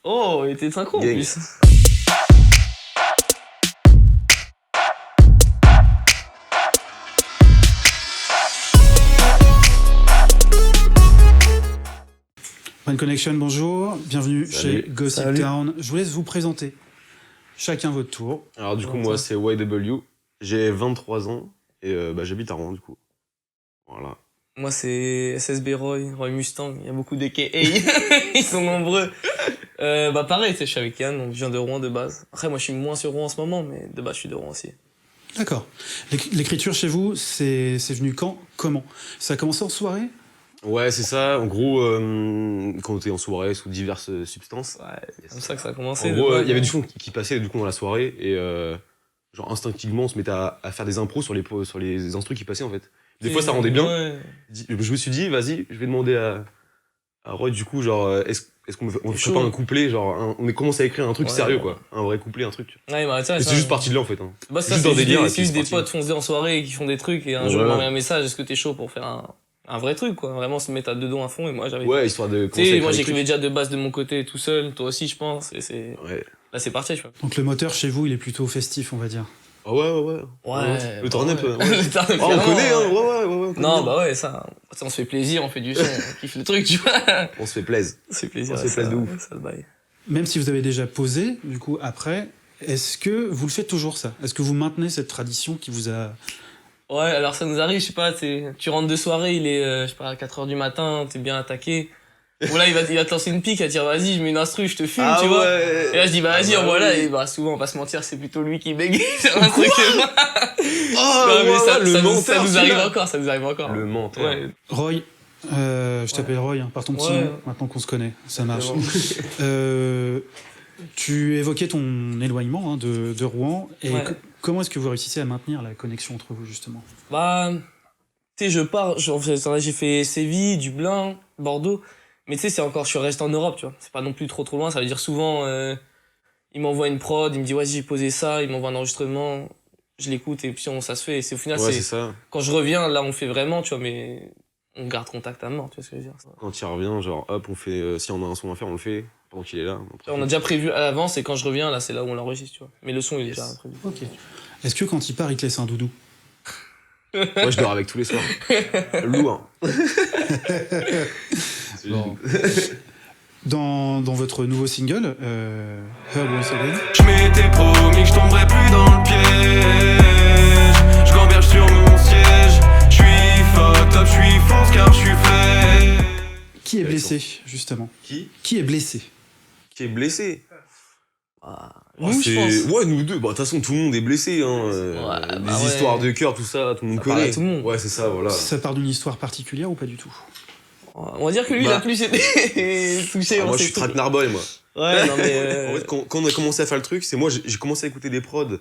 Oh, il était synchro en Gang. plus. One Connection, bonjour, bienvenue Salut. chez Gossip Salut. Town. Je vous laisse vous présenter chacun votre tour. Alors du coup, moi, c'est YW. J'ai 23 ans et j'habite à Rouen, du coup. Voilà. Moi, c'est SSB Roy Mustang. Il y a beaucoup d'AKA. Ils sont nombreux. Pareil, tu sais, je suis avec Yann, donc je viens de Rouen de base. Après, moi, je suis moins sur Rouen en ce moment, mais de base, je suis de Rouen aussi. D'accord. L'écriture chez vous, c'est venu quand? Comment? Ça a commencé en soirée? Ouais, c'est ça. En gros, quand t'es en soirée sous diverses substances, Ouais, c'est comme ça que ça a commencé. en gros, il y avait du son qui passait du coup dans la soirée et genre instinctivement, on se mettait à faire des impros sur les instrus qui passaient en fait. Des fois, ça rendait bien. Ouais. Je me suis dit, vas-y, je vais demander à Roy du coup, genre, est-ce qu'on ferait chaud. pas un couplet, genre, on commence à écrire un truc Ouais. sérieux quoi, un vrai couplet, un truc. Ouais, bah, ça, Et ça, c'est juste parti de là en fait. Hein. Bah, ça, juste c'est dans le délire, et c'est puis juste c'est des parti. potes foncés en soirée et qui font des trucs et un jour, ils Voilà. m'envoient un message, est-ce que t'es chaud pour faire un vrai truc, quoi. Vraiment se mettre à deux dos à fond et moi, j'avais. Ouais, histoire de Tu commencer à sais, écrire moi, des j'écrivais trucs. déjà de base de mon côté tout seul, toi aussi, je pense, et c'est. Ouais. Là, c'est parti, je vois. Donc le moteur chez vous, il est plutôt festif, on va dire. Ah ouais. Le turn-up, ouais. Le turn-up, Ah, on clairement, connaît, hein, ouais. ouais. on connaît Non, bien. bah ouais, ça, on se fait plaisir, on fait du son, on kiffe le truc, tu vois. On se fait plaisir. On se fait plaisir. On se fait ça, plaisir de ouf. Ça se baille. Même si vous avez déjà posé, du coup, après, est-ce que vous le faites toujours ça? Est-ce que vous maintenez cette tradition qui vous a... Ouais, alors ça nous arrive, je sais pas, tu rentres de soirée, il est, je sais pas, à 4h du matin, t'es bien attaqué. Ou là, il va te lancer une pique, à dire, vas-y, je mets une instru, je te fume, tu vois. Et là, je dis, bah, vas-y, envoie-la. Et bah, souvent, on va pas se mentir, c'est plutôt lui qui bégaye sur un truc que moi. Non, mais ça nous arrive encore, ça nous arrive encore. Le menteur. Ouais. Roy, je t'appelle Roy, hein, par ton petit Ouais. nom, maintenant qu'on se connaît, ça marche. Bon. Tu évoquais ton éloignement hein, de Rouen, et Ouais. comment est-ce que vous réussissez à maintenir la connexion entre vous, justement? Bah, tu sais, je pars, j'ai fait Séville, Dublin, Bordeaux. Mais tu sais, je suis resté en Europe, tu vois. C'est pas non plus trop loin, ça veut dire souvent, il m'envoie une prod, il me dit, ouais, j'ai posé ça, il m'envoie un enregistrement, je l'écoute et puis ça se fait. Et c'est au final, Ouais, c'est ça. quand je reviens, là, on fait vraiment, tu vois, mais on garde contact à mort, tu vois ce que je veux dire. Quand il revient, genre, hop, on fait. Si on a un son à faire, on le fait. Pendant qu'il est là. On a déjà prévu à l'avance et quand je reviens, là, c'est là où on l'enregistre, tu vois. Mais le son, il est déjà prévu. Ok. Est-ce que quand il part, il te laisse un doudou? Moi, je dors avec tous les soirs. Lourd. Bon. Dans votre nouveau single, Herb Once Again, Je m'étais promis que je tomberais plus dans le piège. Je gamberge sur mon siège. Je suis fucked up, je suis fonce car je suis fait. qui est blessé, justement? Qui est blessé? Qui est blessé. Nous, je pense. Ouais, nous deux. Bah, de toute façon, tout le monde est blessé. Hein. Ouais, Des bah ouais. histoires de cœur, tout ça, tout le monde Ça parle à connaît. tout le monde. Ouais, c'est ça, voilà. Ça part d'une histoire particulière ou pas du tout? On va dire que lui, il Bah. a plus été touché. Ah, moi, je suis traquenard-boy, moi. Ouais, non, mais. En fait, quand on a commencé à faire le truc, c'est moi, j'ai commencé à écouter des prods.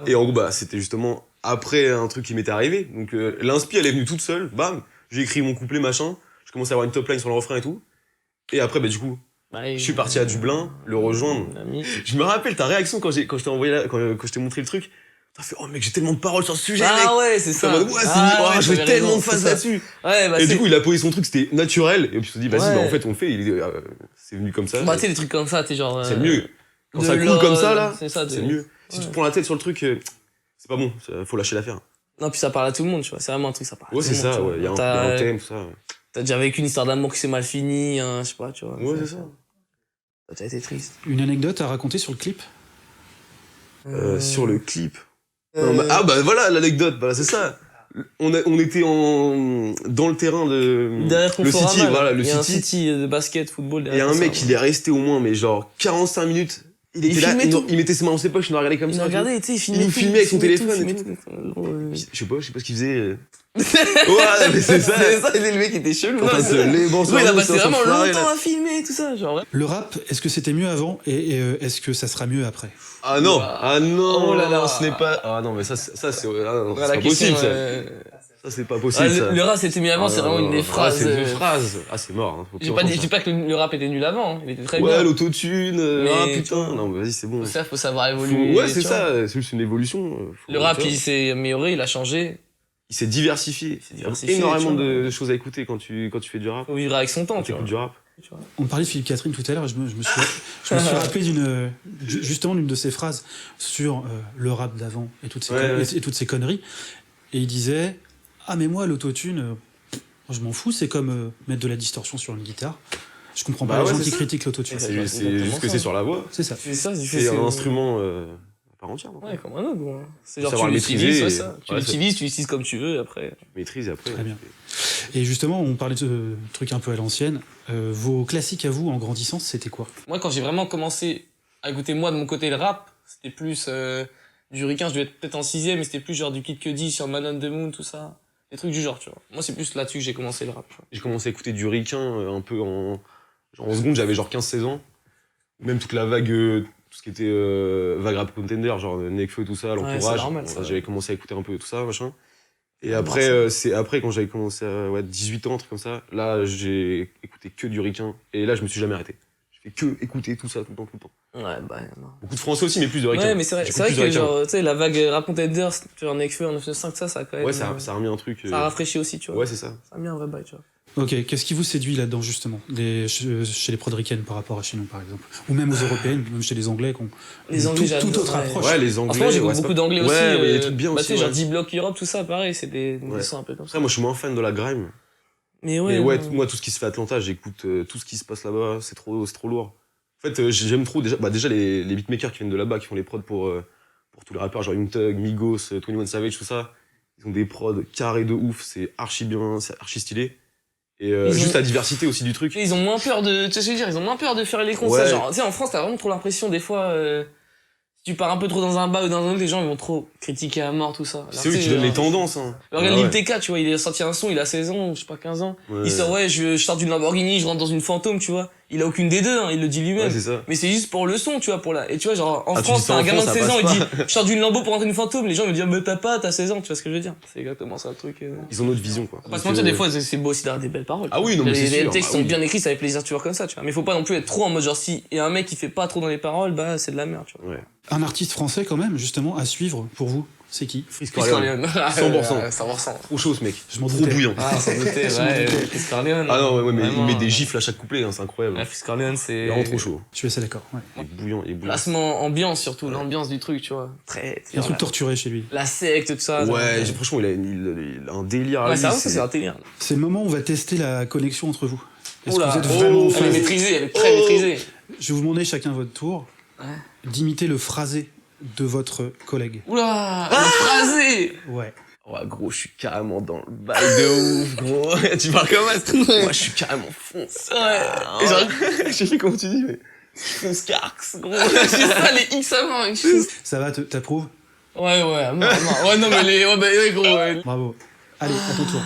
Et en gros, bah, c'était justement après un truc qui m'était arrivé. Donc, l'inspi, elle est venue toute seule. Bam, j'ai écrit mon couplet, machin. Je commençais à avoir une top line sur le refrain et tout. Et après, bah, du coup, je suis parti à Dublin, le rejoindre. Je me rappelle ta réaction quand je t'ai envoyé là, quand je t'ai montré le truc. T'as fait, oh mec, j'ai tellement de paroles sur ce sujet, mec. Ah ouais, c'est Ça ça. m'a dit, ouais, je fais t'avais tellement raison, de phases c'est ça. là-dessus. Ouais, bah Et c'est. du coup, il a posé son truc, c'était naturel. Et puis, je me suis dit, vas-y, Ouais. bah, en fait, on le fait. C'est venu comme ça. Bah, tu sais, des trucs comme ça, t'es genre. C'est mieux. Quand de ça coule LOL, comme ça, là, c'est ça, c'est mieux. Si tu te prends la tête sur le truc, c'est pas bon. Faut lâcher l'affaire. Non, puis ça parle à tout le monde, tu vois. C'est vraiment un truc, ça parle à Ouais, tout c'est le monde. ça, tu vois. ouais. Il y a un thème, tout ça. T'as déjà vécu une histoire d'amour qui s'est mal finie, hein, je sais pas, tu vois. Ouais, c'est ça. T'as déjà été triste. Une anecdote à raconter sur le clip? Sur le clip. Non, bah, bah voilà l'anecdote, bah, c'est ça. On était dans le terrain de Derrière le Conforama, City, là, voilà, le il y a un City. City de basket, football. Et derrière un ça, mec, ouais. il est resté au moins, mais genre 45 minutes. Il était là, filmait tout. il mettait ses mains dans ses poches, il nous regardait comme Il ça. nous regardait, tu sais, il filmait Il nous tout, filmait avec son filmait téléphone et filmait tout. Gros, Je sais pas ce qu'il faisait. Ouais, mais c'est ça. C'est ça, le mec était chelou. Quand Ouais, t'as les bons il a soirs, passé ça, vraiment foiré, longtemps là. à filmer et tout ça, genre. Ouais. Le rap, est-ce que c'était mieux avant et est-ce que ça sera mieux après? Ah non, ah non, Oh là là. ce n'est pas. Ah non, mais ça c'est ah non, Ouais, c'est la pas possible question, ça. Ça c'est pas possible ça. le rap c'était mieux avant, c'est vraiment une des phrases. C'est une phase. Ah c'est mort. Hein. Faut plus Je entendre dis ça. pas que le rap était nul avant, il était très Ouais, bien. l'autotune. Mais Ah tu putain. vois, Non, mais vas-y, c'est bon. Ça, faut savoir évoluer. Ouais, c'est tu vois. ça. C'est juste une évolution. Le rap, il s'est amélioré, il a changé. Il s'est diversifié. s'est diversifié, Énormément tu vois. de choses à écouter quand tu fais du rap. Faut vivre avec son temps, Quand tu tu vois. écoutes du rap. Tu vois. On parlait de Philippe Catherine tout à l'heure, je me suis rappelé justement d'une de ses phrases sur le rap d'avant et toutes ces conneries. Et il disait « Ah mais moi l'autotune, je m'en fous, c'est comme mettre de la distorsion sur une guitare. Je comprends pas les gens qui critiquent l'autotune. » C'est juste que c'est sur la voix. C'est ça. C'est un instrument à part entière. Ouais, comme un autre. Bon. C'est genre savoir tu maîtriser. l'utilises, tu l'utilises comme tu veux, après. Tu maîtrises après. Très bien. Et justement, on parlait de trucs un peu à l'ancienne. Vos classiques à vous, en grandissant, c'était quoi? Moi, quand j'ai vraiment commencé à écouter, moi, de mon côté, le rap, c'était plus du Ricain, je devais être peut-être en 6ème, mais c'était plus genre du Kid Cudi sur Man on the Moon, tout ça. Des trucs du genre, tu vois. Moi, c'est plus là-dessus que j'ai commencé le rap, tu vois. J'ai commencé à écouter du Ricain un peu en seconde, j'avais genre 15-16 ans. Même toute la vague, tout ce qui était vague rap contender, genre Nekfeu, tout ça, l'entourage. J'avais commencé à écouter un peu tout ça, machin. Et après, c'est après quand j'avais commencé à 18 ans, un truc comme ça, là j'ai écouté que du Ricain. Et là je me suis jamais arrêté. J'ai fait que écouter tout ça tout le temps. Ouais, bah non. Beaucoup de français aussi, mais plus de Ricain. Ouais, mais c'est vrai que genre, tu sais, la vague rap contender, genre Nekfeu en 995, ça a quand même. Ouais, ça a remis un truc. Ça a rafraîchi aussi, tu vois. Ouais, c'est ça. Ça a mis un vrai bail, tu vois. Ok, qu'est-ce qui vous séduit là-dedans justement chez les prods ricaines par rapport à chez nous par exemple? Ou même aux européennes, même chez les Anglais qui ont toute autre approche. Ouais, les Anglais. En France, j'écoute beaucoup d'anglais aussi. Ouais, il y a des trucs bien aussi. Tu sais, genre D-Block Europe, tout ça, pareil, c'est des sons un peu comme ça. Après, moi je suis moins fan de la grime. Mais ouais. Moi tout ce qui se fait à Atlanta, j'écoute tout ce qui se passe là-bas, c'est trop lourd. En fait, j'aime trop déjà les beatmakers qui viennent de là-bas, qui font les prods pour tous les rappeurs, genre Young Thug, Migos, 21 Savage, tout ça. Ils ont des prods carrés de ouf, c'est archi bien, c'est archi stylé. Et juste la diversité aussi du truc. Ils ont moins peur de, tu sais ce que je veux dire, ils ont moins peur de faire les cons. Ouais. Genre, tu sais, en France, t'as vraiment trop l'impression, des fois, si tu pars un peu trop dans un bas ou dans un autre, les gens ils vont trop critiquer à mort tout ça. C'est eux qui donnent les tendances, hein. Regarde Lil TK, tu vois, il a sorti un son, il a 16 ans, je sais pas, 15 ans. Ouais. Il sort, je sors d'une Lamborghini, je rentre dans une Fantôme, tu vois. Il a aucune des deux, hein, il le dit lui-même. Ouais, c'est ça. Mais c'est juste pour le son, tu vois, et tu vois, genre, en tu France, dis ça t'as en un gamin de France, 16 ans, ça il passe dit, pas. je sors d'une Lambo pour rentrer une Fantôme, les gens me disent, mais t'as 16 ans, tu vois ce que je veux dire. C'est exactement ça le truc. Ils ont notre vision, quoi. Faut pas se mentir, des fois, c'est beau aussi d'avoir des belles paroles. Ah oui, non, mais c'est sûr. Les textes sont bien écrits, ça fait plaisir, tu vois, comme ça, tu vois. Mais faut pas non plus être trop en mode, genre, si y a un mec qui fait pas trop dans les paroles, bah, c'est de la merde, tu vois. Ouais. Un artiste français quand même, justement, à suivre pour vous, c'est qui? Freeze Chris Corleone. Corleone. 100%. 100%. Trop chaud ce mec. Je m'en Trop doutais. bouillant. Ah, sans douter, ouais. Chris Corleone. Ah non, ouais, mais Vraiment, il met des gifles à chaque couplet, hein, c'est incroyable. Ouais, Chris Corleone, c'est. Il est vraiment trop chaud. Je suis assez d'accord. Ouais. Il est bouillant. Placement, ambiance surtout, l'ambiance du truc, tu vois. Très. Il y a un truc torturé chez lui. La secte, tout ça. Ouais, franchement, il a un délire. Ouais, c'est vrai, ça, c'est un délire. C'est le moment où on va tester la connexion entre vous. Est-ce que Oula. vous êtes vraiment en Elle est phase? maîtrisée, elle est très maîtrisée. Je vais vous demander chacun votre tour d'imiter le phrasé de votre collègue. Oula, le phrasé. Ouais. Ouais, gros, je suis carrément dans le bail de ouf, gros. Tu parles comme ça? Moi, je suis carrément fonce. Ouais. Et genre, je sais plus comment tu dis, mais. Fonce Carx, gros. C'est ça, les X à mort. Ça va, t'approuves? Ouais, ouais, non, mais ouais, gros, ouais. Bravo. Allez, à ton tour.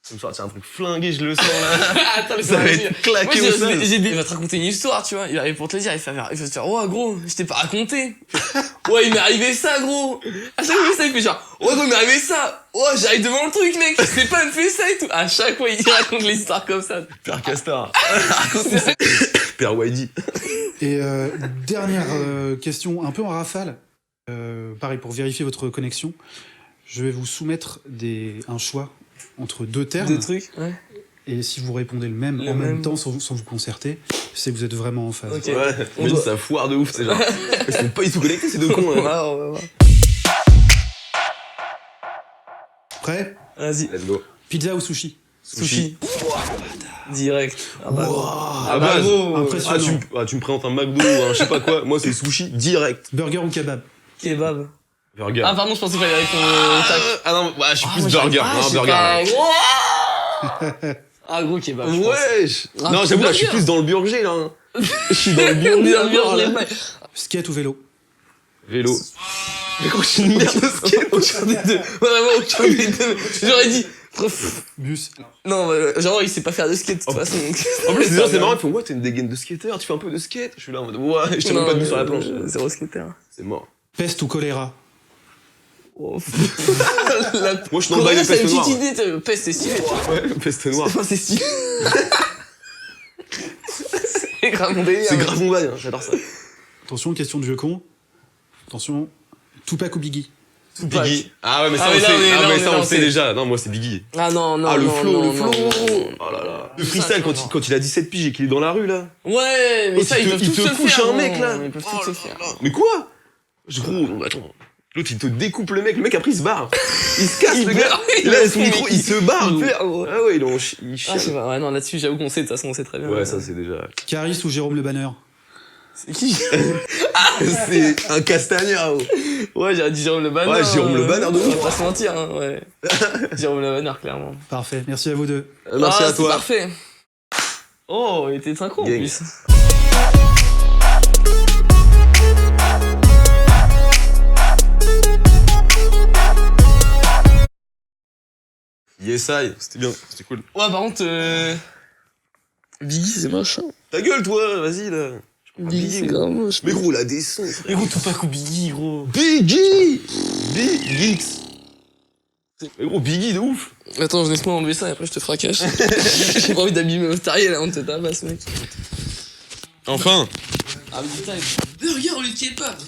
Ça me sortir un truc flingué, je le sens là. Attends, mais Ça va être claqué moi, au sol. il va te raconter une histoire, tu vois. Il arrive pour te le dire, il va te faire, ouais, gros, je t'ai pas raconté. Ouais, il m'est arrivé ça, gros. À chaque fois, il fait genre, ouais, gros, il m'est arrivé ça. Ouais, j'arrive devant le truc, mec. Je t'ai pas fait ça et tout. À chaque fois, il raconte l'histoire comme ça. Père Castor. Père Wadi. Et dernière question, un peu en rafale. Pareil, pour vérifier votre connexion, je vais vous soumettre un choix entre deux termes. Deux trucs, ouais. Et si vous répondez le même en même temps sans vous concerter, c'est que vous êtes vraiment en phase. Okay. Ouais, mais ça foire de ouf, c'est genre. Ils sont pas du tout connectés, ces deux cons. On va voir. Prêt? Vas-y. Let's go. Pizza ou sushi? Sushi. Direct. Ah bah, À base. Impressionnant. Tu me présentes un McDo ou un je sais pas quoi. Moi, c'est sushi direct. Burger ou kebab? Kebab. Burger. Ah, pardon, je pensais qu'il fallait répondre tac. Ah non, ouais, je suis plus burger. Non, burger. Ah, gros kebab. je pense. Wesh. Ah, Non, j'avoue, là, je suis burger. plus dans le burger, là. Je suis dans le burger. Skate ou vélo? Vélo. Mais gros, je suis une merde de skate. Aucun des deux. Vraiment, aucun des deux. J'aurais dit. Bus. Non, genre, il sait pas faire de skate, de toute façon. En plus, les gens, c'est marrant, ils font, ouais, t'as une dégaine de skater, tu fais un peu de skate. Je suis là en mode, ouais, je t'ai même pas mis sur la planche. Zéro skater. C'est mort. Peste ou choléra? Moi, je suis dans le bail de c'est peste une noire. petite idée, peste, c'est stylé. Ouais, peste noire. Enfin, c'est stylé. C'est grave mon délire. C'est grave mon bail, hein, j'adore ça. Attention, question de vieux con. Attention, Tupac ou Biggie? Tupac. Biggie. Ah ouais, mais ça, Ah, on mais le là, sait. on est- Ah, là, mais on est ça, on le lancé. sait déjà. Non, moi, c'est Biggie. Ah non, non, Ah, le non, flow, non, le flow. non, non, non. Oh là là. Le Ça, freestyle, je quand comprends. il a 17 piges et qu'il est dans la rue, là. Ouais, mais Oh, ça, ils peuvent il tous te se couche faire. un mec, là. Ils peuvent Oh tous là se faire. là. Mais quoi? Gros, non, mais attends. L'autre, il te découpe le mec. Le mec, après, il se barre. Il se casse, Il le gars. meurt. Et là, son micro, il se barre. Il gros. perd, gros. Ah ouais, il Ah, chiale. c'est vrai. Ouais, non, là-dessus, j'avoue qu'on sait, de toute façon, on sait très bien. Ouais, ça, c'est déjà. Caris ou Jérôme Le Banner? C'est qui? C'est un castagnard. Ouais, j'ai dit Jérôme Le Banner. Ouais, Jérôme Le Banner de On ouf. va pas se mentir, hein, ouais. Jérôme Le Banner, clairement. Parfait, merci à vous deux. Merci Ah, à c'est toi. Parfait. Oh, il était synchro en Gang. plus. Yes, I. C'était bien. C'était cool. Ouais, par contre, Biggie, c'est machin. Ta gueule, toi. Vas-y, là. Biggie, c'est grave moche. Mais gros, la descente. Mais gros, Tupac ou Biggie, gros. Biggie. Big Geeks. Mais gros, Biggie de ouf. Attends, je laisse-moi enlever ça et après je te fracasse. J'ai pas envie d'abîmer mon starier là, on te tabasse, mec. Enfin. Ah, mais putain, burger au lieu de kebab.